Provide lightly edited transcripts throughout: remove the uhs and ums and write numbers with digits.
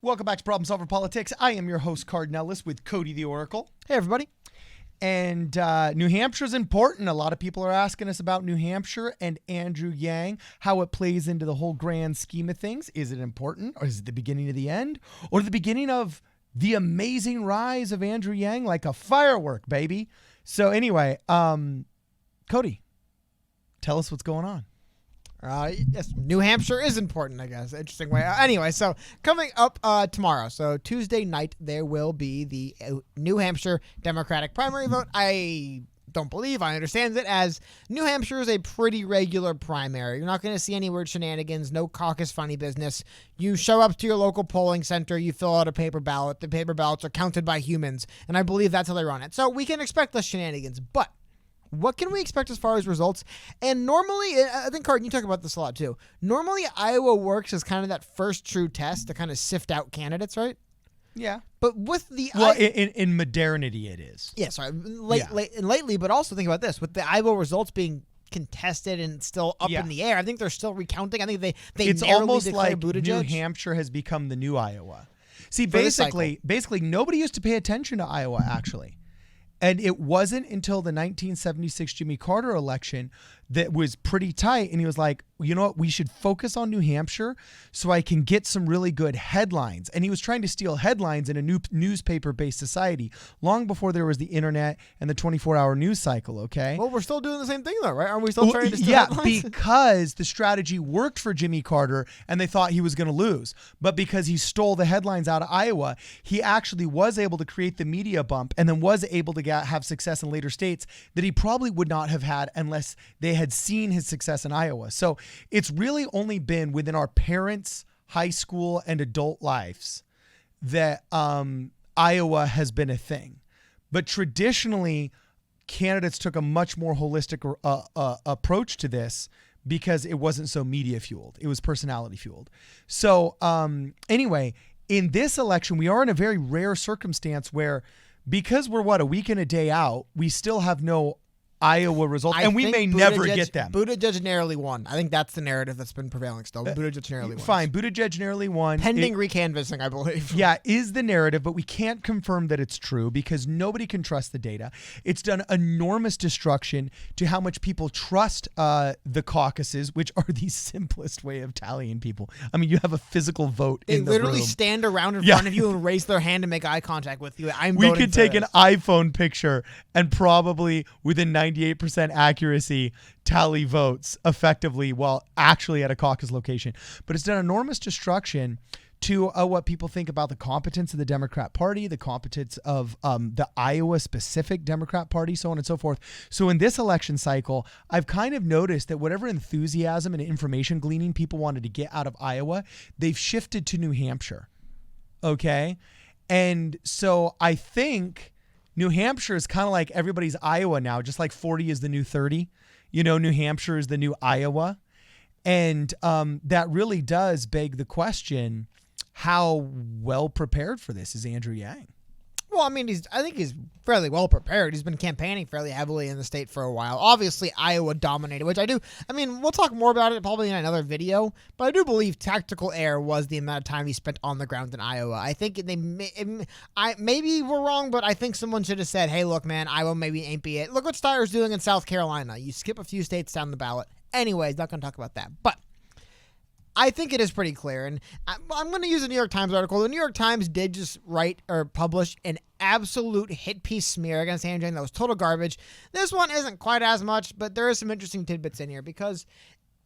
Welcome back to Problem Solver Politics. I am your host, Cardinellis, with Cody the Oracle. Hey, everybody. And New Hampshire is important. A lot of people are asking us about New Hampshire and Andrew Yang, how it plays into the whole grand scheme of things. Is it important, or is it the beginning of the end, or the beginning of the amazing rise of Andrew Yang like a firework, baby? So anyway, Cody, tell us what's going on. Yes, New Hampshire is important, I guess. Interesting way. Anyway, so coming up tomorrow, so Tuesday night, there will be the New Hampshire Democratic primary vote. I understand it as New Hampshire is a pretty regular primary. You're not going to see any weird shenanigans, no caucus funny business. You show up to your local polling center, you fill out a paper ballot. The paper ballots are counted by humans, and I believe that's how they run it. So we can expect less shenanigans, but what can we expect as far as results? And normally, I think, Card, you talk about this a lot too. Normally, Iowa works as kind of that first true test to kind of sift out candidates, right? Yeah. But with the... in modernity, it is. Yeah, sorry. Lately, but also think about this. With the Iowa results being contested and still up in the air, I think they're still recounting. I think they it's narrowly almost declare like Buttigieg. New Hampshire has become the new Iowa. See, For this cycle. basically, nobody used to pay attention to Iowa, actually. And it wasn't until the 1976 Jimmy Carter election that was pretty tight. And he was like, you know what? We should focus on New Hampshire so I can get some really good headlines. And he was trying to steal headlines in a new newspaper-based society long before there was the internet and the 24-hour news cycle, okay? Well, we're still doing the same thing, though, right? Aren't we still trying to steal headlines? Because the strategy worked for Jimmy Carter and they thought he was going to lose. But because he stole the headlines out of Iowa, he actually was able to create the media bump and then was able to have success in later states that he probably would not have had unless they had seen his success in Iowa. So it's really only been within our parents' high school and adult lives that Iowa has been a thing. But traditionally, candidates took a much more holistic approach to this because it wasn't so media fueled. It was personality fueled. So anyway, in this election, we are in a very rare circumstance where because we're a week and a day out, we still have no Iowa results, and we may never get them. Buttigieg narrowly won. I think that's the narrative that's been prevailing still. Buttigieg narrowly won. Fine, Buttigieg narrowly won. Pending recanvassing, I believe. Yeah, is the narrative, but we can't confirm that it's true because nobody can trust the data. It's done enormous destruction to how much people trust the caucuses, which are the simplest way of tallying people. I mean, you have a physical vote in the room. They literally stand around in front of you and raise their hand and make eye contact with you. We could take an iPhone picture and probably within 98% accuracy tally votes effectively while actually at a caucus location. But it's done enormous destruction to what people think about the competence of the Democrat Party, the competence of the Iowa-specific Democrat Party, so on and so forth. So in this election cycle, I've kind of noticed that whatever enthusiasm and information gleaning people wanted to get out of Iowa, they've shifted to New Hampshire. Okay? And so I think New Hampshire is kind of like everybody's Iowa now, just like 40 is the new 30. You know, New Hampshire is the new Iowa. And that really does beg the how well prepared for this is Andrew Yang? Well, I mean, I think he's fairly well prepared. He's been campaigning fairly heavily in the state for a while. Obviously, Iowa dominated, which we'll talk more about it probably in another video, but I do believe tactical error was the amount of time he spent on the ground in Iowa. I think maybe we're wrong, but I think someone should have said, hey, look, man, Iowa maybe ain't be it. Look what Steyer's doing in South Carolina. You skip a few states down the ballot. Anyways, not going to talk about that, but I think it is pretty clear, and I'm going to use a New York Times article. The New York Times did just write or publish an absolute hit piece smear against Andrew Yang that was total garbage. This one isn't quite as much, but there is some interesting tidbits in here because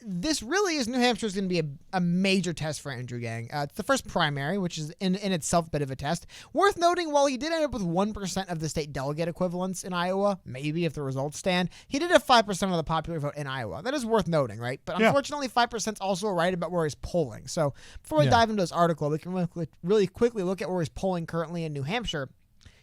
this really is New Hampshire is going to be a major test for Andrew Yang. It's the first primary, which is in itself a bit of a test. Worth noting, while he did end up with 1% of the state delegate equivalents in Iowa, maybe if the results stand, he did have 5% of the popular vote in Iowa. That is worth noting, right? But unfortunately, 5% is also right about where he's polling. So before we dive into this article, we can really quickly look at where he's polling currently in New Hampshire.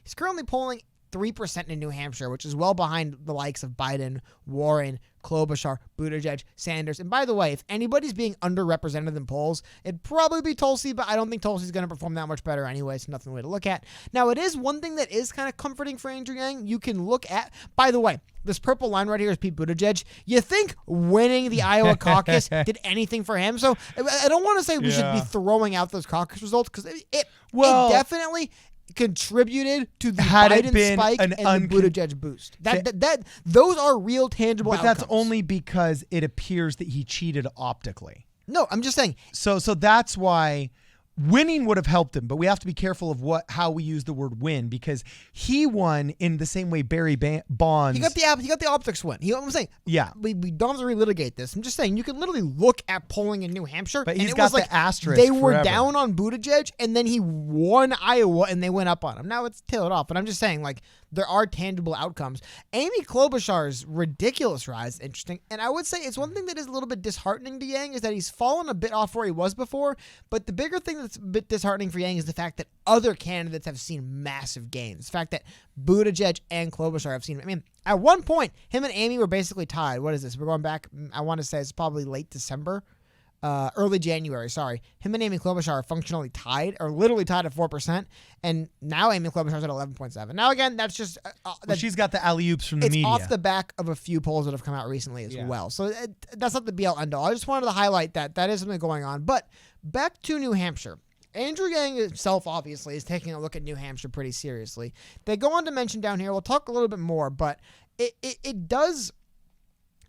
He's currently polling 3% in New Hampshire, which is well behind the likes of Biden, Warren, Klobuchar, Buttigieg, Sanders. And by the way, if anybody's being underrepresented in polls, it'd probably be Tulsi, but I don't think Tulsi's going to perform that much better anyway, so nothing way to look at. Now, it is one thing that is kind of comforting for Andrew Yang. You can look at, by the way, this purple line right here is Pete Buttigieg. You think winning the Iowa caucus did anything for him? So I don't want to say we should be throwing out those caucus results because it definitely contributed to the Biden spike and the Buttigieg boost. That those are real tangible outcomes. But that's only because it appears that he cheated optically. No, I'm just saying. So that's why winning would have helped him, but we have to be careful of how we use the word win, because he won in the same way Barry Bonds. He got the optics win. I'm saying, we don't have to relitigate this. I'm just saying you can literally look at polling in New Hampshire, but he's and got the asterisk. They were forever. down on Buttigieg, and then he won Iowa, and they went up on him. Now it's tailored off, but I'm just saying, like, there are tangible outcomes. Amy Klobuchar's ridiculous rise is interesting, and I would say it's one thing that is a little bit disheartening to Yang is that he's fallen a bit off where he was before, but the bigger thing that's a bit disheartening for Yang is the fact that other candidates have seen massive gains. The fact that Buttigieg and Klobuchar have seen, I mean, at one point, him and Amy were basically tied. What is this? We're going back, I want to say it's probably late December. Early January, sorry. Him and Amy Klobuchar are functionally tied, or literally tied at 4%, and now Amy Klobuchar's at 11.7. Now again, that's just she's got the alley-oops from the it's media. It's off the back of a few polls that have come out recently as well. So that's not the be-all end-all. I just wanted to highlight that is something going on. But back to New Hampshire. Andrew Yang himself, obviously, is taking a look at New Hampshire pretty seriously. They go on to mention down here, we'll talk a little bit more, but it does.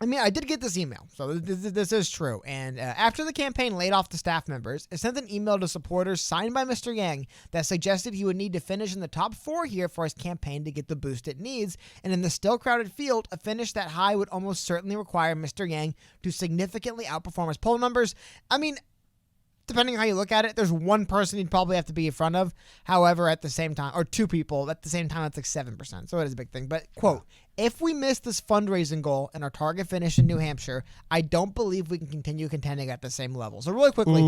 I mean, I did get this email, so this is true. And after the campaign laid off the staff members, it sent an email to supporters signed by Mr. Yang that suggested he would need to finish in the top 4 here for his campaign to get the boost it needs. And in the still crowded field, a finish that high would almost certainly require Mr. Yang to significantly outperform his poll numbers. I mean, depending on how you look at it, there's one person you'd probably have to be in front of. However, at the same time, or 2 people, at the same time, that's like 7%. So it is a big thing. But, quote, if we miss this fundraising goal and our target finish in New Hampshire, I don't believe we can continue contending at the same level. So really quickly,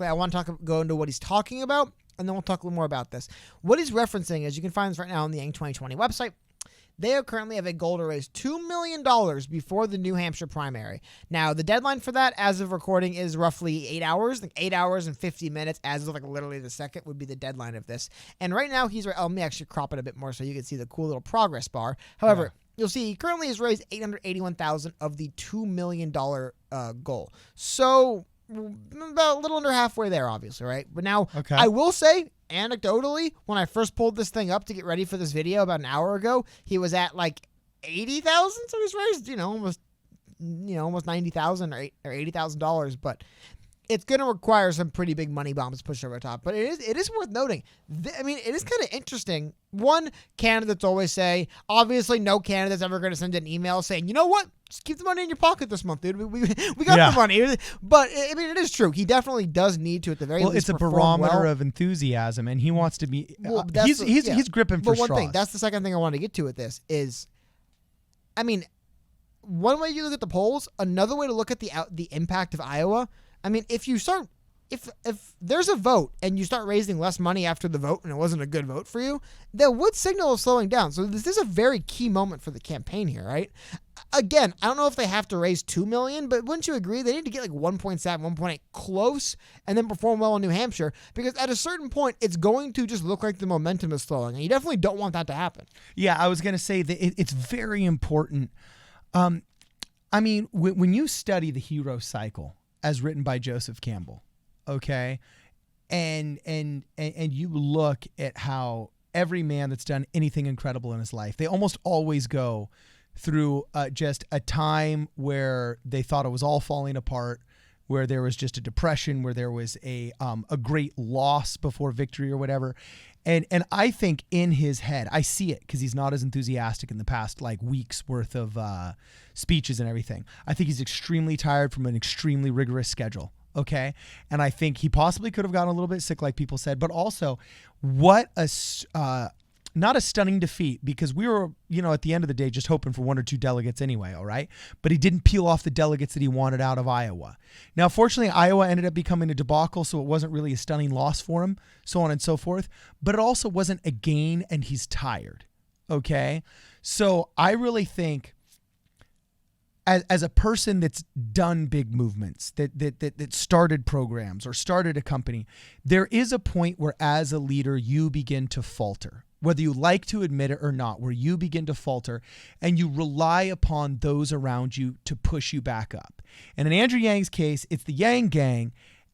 I want to go into what he's talking about, and then we'll talk a little more about this. What he's referencing is, you can find this right now on the Yang 2020 website. They currently have a goal to raise $2 million before the New Hampshire primary. Now, the deadline for that, as of recording, is roughly 8 hours. Like 8 hours and 50 minutes, as of like literally the second, would be the deadline of this. And right now, let me actually crop it a bit more so you can see the cool little progress bar. However, you'll see he currently has raised $881,000 of the $2 million goal. So, about a little under halfway there, obviously, right? But now, I will say, anecdotally, when I first pulled this thing up to get ready for this video about an hour ago, he was at like 80,000. So he's raised, almost $90,000 or $80,000. But it's going to require some pretty big money bombs to push over the top. But it is worth noting. It is kind of interesting. One, candidates always say, obviously, no candidate's ever going to send an email saying, you know what? Just keep the money in your pocket this month, dude. We got the money. But, it is true. He definitely does need to, at the very least, it's a barometer of enthusiasm, and he wants to be... he's gripping for straws. But one thing, that's the second thing I wanted to get to with this is, one way you look at the polls, another way to look at the impact of Iowa, if there's a vote and you start raising less money after the vote and it wasn't a good vote for you, that would signal of slowing down. So this is a very key moment for the campaign here, right? Again, I don't know if they have to raise $2 million, but wouldn't you agree they need to get like 1.7, 1.8 close and then perform well in New Hampshire? Because at a certain point, it's going to just look like the momentum is slowing, and you definitely don't want that to happen. Yeah, I was going to say that it's very important. When you study the hero cycle as written by Joseph Campbell, okay, and you look at how every man that's done anything incredible in his life, they almost always go through just a time where they thought it was all falling apart, where there was just a depression, where there was a great loss before victory or whatever. And I think in his head, I see it because he's not as enthusiastic in the past like weeks worth of speeches and everything. I think he's extremely tired from an extremely rigorous schedule. Okay. And I think he possibly could have gotten a little bit sick, like people said, but also what not a stunning defeat, because we were, at the end of the day, just hoping for 1 or 2 delegates anyway. All right. But he didn't peel off the delegates that he wanted out of Iowa. Now, fortunately, Iowa ended up becoming a debacle, so it wasn't really a stunning loss for him, so on and so forth. But it also wasn't a gain, and he's tired. Okay. So I really think as a person that's done big movements, that started programs or started a company, there is a point where as a leader, you begin to falter, whether you like to admit it or not, where you begin to falter and you rely upon those around you to push you back up. And in Andrew Yang's case, it's the Yang Gang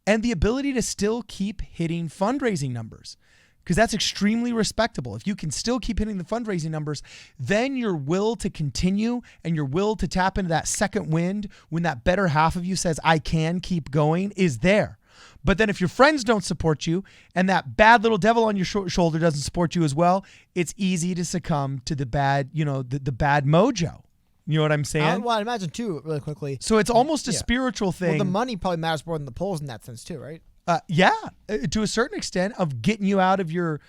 and the ability to still keep hitting fundraising numbers, because that's extremely respectable. If you can still keep hitting the fundraising numbers, then your will to continue and your will to tap into that second wind when that better half of you says, I can keep going, is there. But then if your friends don't support you and that bad little devil on your shoulder doesn't support you as well, it's easy to succumb to the bad, the bad mojo. You know what I'm saying? Well, I'd imagine too, really quickly. So it's almost a spiritual thing. Well, the money probably matters more than the polls in that sense too, right? To a certain extent, of getting you out of your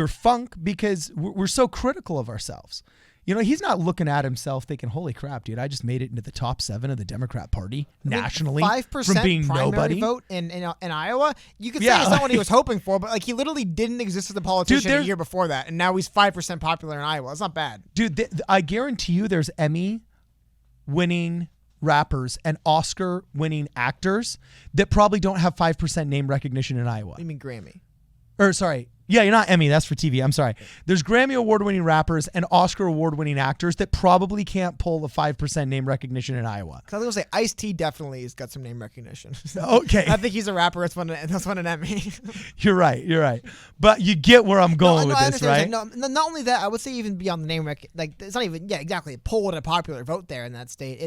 funk, because we're so critical of ourselves. He's not looking at himself thinking, holy crap, dude, I just made it into the top 7 of the Democrat Party nationally 5% from being primary nobody. vote in Iowa. You could say it's not what he was hoping for, but he literally didn't exist as a politician a year before that, and now he's 5% popular in Iowa. That's not bad. Dude, I guarantee you there's Emmy-winning rappers and Oscar-winning actors that probably don't have 5% name recognition in Iowa. You mean Grammy? Or sorry. Yeah, you're not Emmy. That's for TV. I'm sorry. There's Grammy award-winning rappers and Oscar award-winning actors that probably can't pull the 5% name recognition in Iowa. Because I was going to say Ice-T definitely has got some name recognition. Okay. I think he's a rapper. That's won an Emmy. You're right. But you get where I'm going with this, right? No, not only that, I would say even beyond the name it's not even, exactly, poll a popular vote there in that state.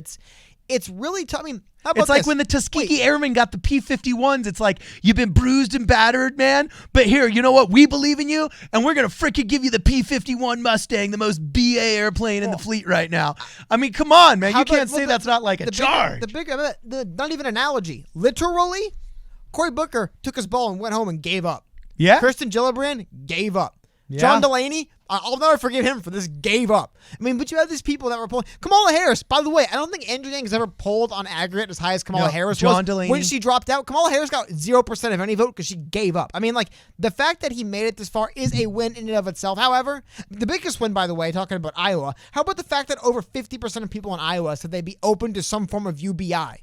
It's really tough. I mean, how about it's like this? when the Tuskegee Airmen got the P-51s. It's like, you've been bruised and battered, man. But here, you know what? We believe in you, and we're going to freaking give you the P-51 Mustang, the most BA airplane in the fleet right now. I mean, come on, man. You can't say that's not like a charge. Not even analogy. Literally, Cory Booker took his ball and went home and gave up. Yeah. Kirsten Gillibrand gave up. Yeah. John Delaney, I'll never forgive him for this, gave up. I mean, but you had these people that were polling. Kamala Harris, by the way, I don't think Andrew Yang has ever polled on aggregate as high as Kamala Harris John was. Delaney. When she dropped out, Kamala Harris got 0% of any vote because she gave up. I mean, the fact that he made it this far is a win in and of itself. However, the biggest win, by the way, talking about Iowa, how about the fact that over 50% of people in Iowa said they'd be open to some form of UBI?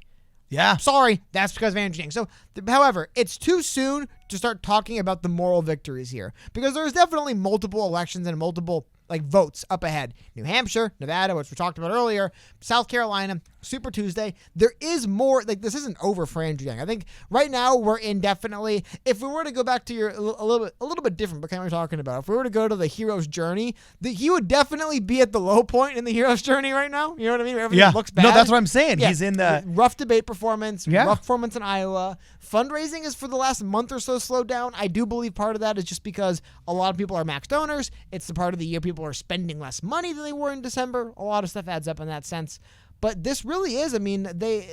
Yeah. Sorry, that's because of Andrew Yang. So, however, it's too soon to start talking about the moral victories here, because there's definitely multiple elections and multiple votes up ahead. New Hampshire, Nevada, which we talked about earlier, South Carolina, Super Tuesday. There is more. This isn't over for Andrew Yang. I think right now we're in definitely. If we were to go back to a little bit different, but kind of what we're talking about. If we were to go to the hero's journey, he would definitely be at the low point in the hero's journey right now. You know what I mean? Everything looks bad. No, that's what I'm saying. Yeah. He's in the rough debate performance, rough performance in Iowa. Fundraising is for the last month or so slowed down. I do believe part of that is just because a lot of people are max donors. It's the part of the year people are spending less money than they were in December. A lot of stuff adds up in that sense. But this really is, I mean, the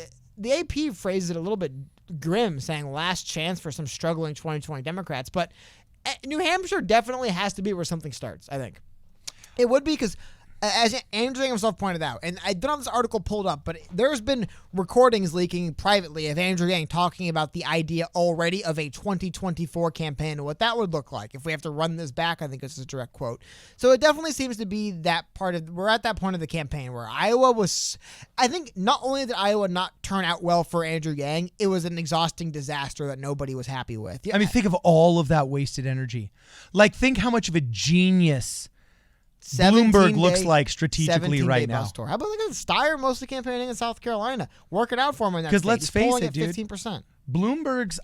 AP phrased it a little bit grim, saying last chance for some struggling 2020 Democrats. But New Hampshire definitely has to be where something starts, I think. It would be because, as Andrew Yang himself pointed out, and I don't have this article pulled up, but there's been recordings leaking privately of Andrew Yang talking about the idea already of a 2024 campaign and what that would look like. If we have to run this back, I think this is a direct quote. So it definitely seems to be that part of, we're at that point of the campaign where Iowa was, I think not only did Iowa not turn out well for Andrew Yang, it was an exhausting disaster that nobody was happy with. I mean, think of all of that wasted energy. Think how much of a genius Bloomberg looks like strategically right now. How about Steyer mostly campaigning in South Carolina, working out for him in that state. Because let's face it, dude, 15%. Bloomberg's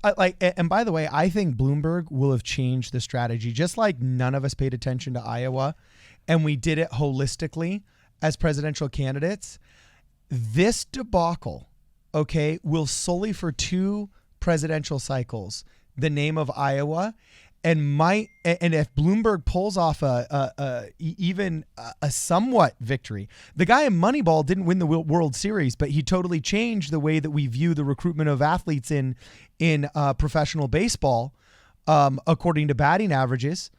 and by the way, I think Bloomberg will have changed the strategy. Just like none of us paid attention to Iowa, and we did it holistically as presidential candidates. This debacle, will sully for 2 presidential cycles the name of Iowa. And if Bloomberg pulls off even a somewhat victory, the guy in Moneyball didn't win the World Series, but he totally changed the way that we view the recruitment of athletes in professional baseball, according to batting averages.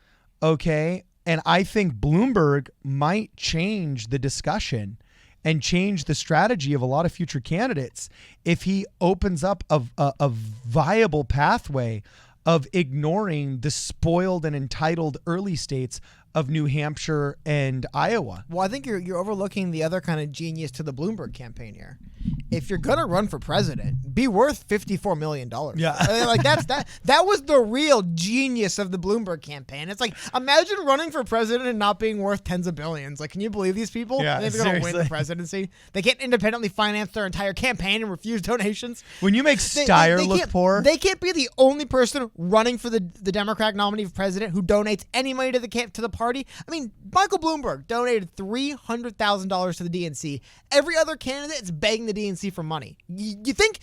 Okay, and I think Bloomberg might change the discussion and change the strategy of a lot of future candidates if he opens up a viable pathway of ignoring the spoiled and entitled early states of New Hampshire and Iowa. Well, I think you're overlooking the other kind of genius to the Bloomberg campaign here. If you're gonna run for president, be worth $54 million. Yeah. I mean, like that was the real genius of the Bloomberg campaign. It's like, imagine running for president and not being worth tens of billions. Like, can you believe these people? Yeah, They're gonna win seriously. the presidency. They can't independently finance their entire campaign and refuse donations. When you make Steyer look can't- poor, They can't be the only person running for the Democratic nominee for president who donates any money to the party. I mean, Michael Bloomberg donated $300,000 to the DNC. Every other candidate is begging the DNC for money. You think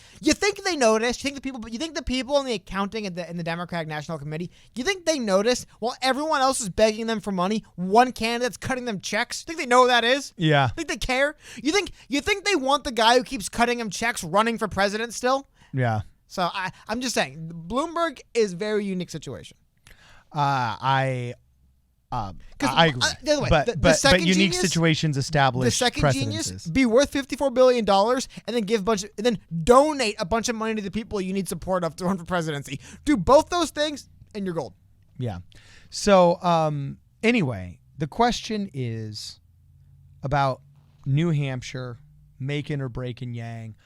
they noticed? You think the people in the accounting and the Democratic National Committee? You think they noticed while everyone else is begging them for money? One candidate's cutting them checks. You think they know who that is? yeah. Think they care? You think they want the guy who keeps cutting them checks running for president still? Yeah. So I'm just saying, Bloomberg is a very unique situation. I agree. The other way, but the but second unique genius- situations establish The second genius, precedences. be worth $54 billion and then donate a bunch of money to the people you need support of to run for presidency. Do both those things and you're gold. Yeah. So anyway, the question is about New Hampshire making or breaking Yang.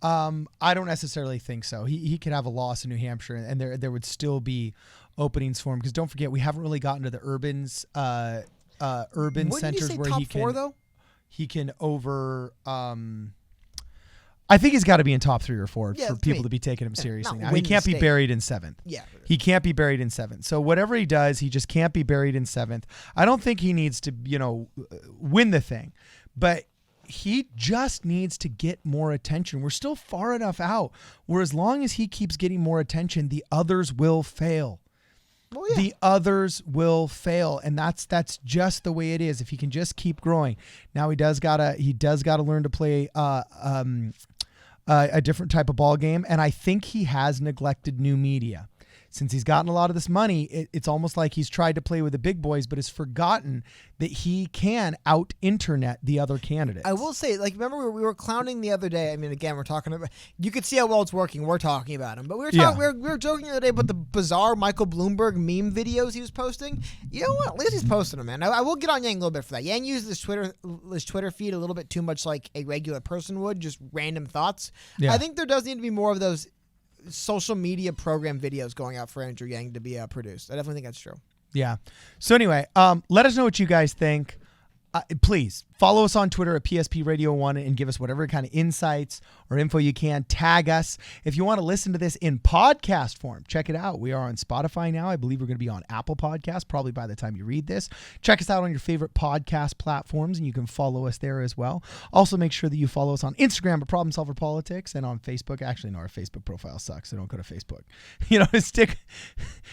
I don't necessarily think so. He could have a loss in New Hampshire, and there would still be openings for him, because don't forget, we haven't really gotten to the urban Wouldn't centers you say where top he can four, though? he can over. I think he's got to be in top 3 or 4 Yeah, for to people me. to be taking him Yeah, seriously. not Now he win the can't be state. buried in 7th. Yeah. He can't be buried in 7th. So whatever he does, he just can't be buried in 7th. I don't think he needs to, win the thing, but he just needs to get more attention. We're still far enough out where as long as he keeps getting more attention, the others will fail. Well, yeah. The others will fail, and that's just the way it is. If he can just keep growing. Now he does gotta learn to play a different type of ball game, and I think he has neglected new media. Since he's gotten a lot of this money, it's almost like he's tried to play with the big boys, but has forgotten that he can out-internet the other candidates. I will say, like, remember we were clowning the other day. I mean, again, we're talking about. You could see how well it's working. We're talking about him, but we were joking the other day about the bizarre Michael Bloomberg meme videos he was posting. You know what? At least he's posting them, man. I will get on Yang a little bit for that. Yang uses his Twitter feed a little bit too much like a regular person would, just random thoughts. Yeah. I think there does need to be more of those social media program videos going out for Andrew Yang to be produced. I definitely think that's true. Yeah. So anyway, let us know what you guys think. Please follow us on Twitter at PSP Radio 1 and give us whatever kind of insights or info you can. Tag us. If you want to listen to this in podcast form, check it out. We are on Spotify now. I believe we're going to be on Apple Podcasts probably by the time you read this. Check us out on your favorite podcast platforms, and you can follow us there as well. Also, make sure that you follow us on Instagram at Problem Solver Politics, and on Facebook. Actually, no, our Facebook profile sucks, so don't go to Facebook.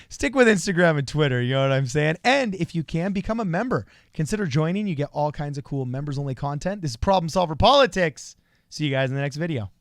Stick with Instagram and Twitter. You know what I'm saying? And if you can, become a member. Consider joining. You get all kinds of cool members-only content. This is Problem Solver Politics. See you guys in the next video.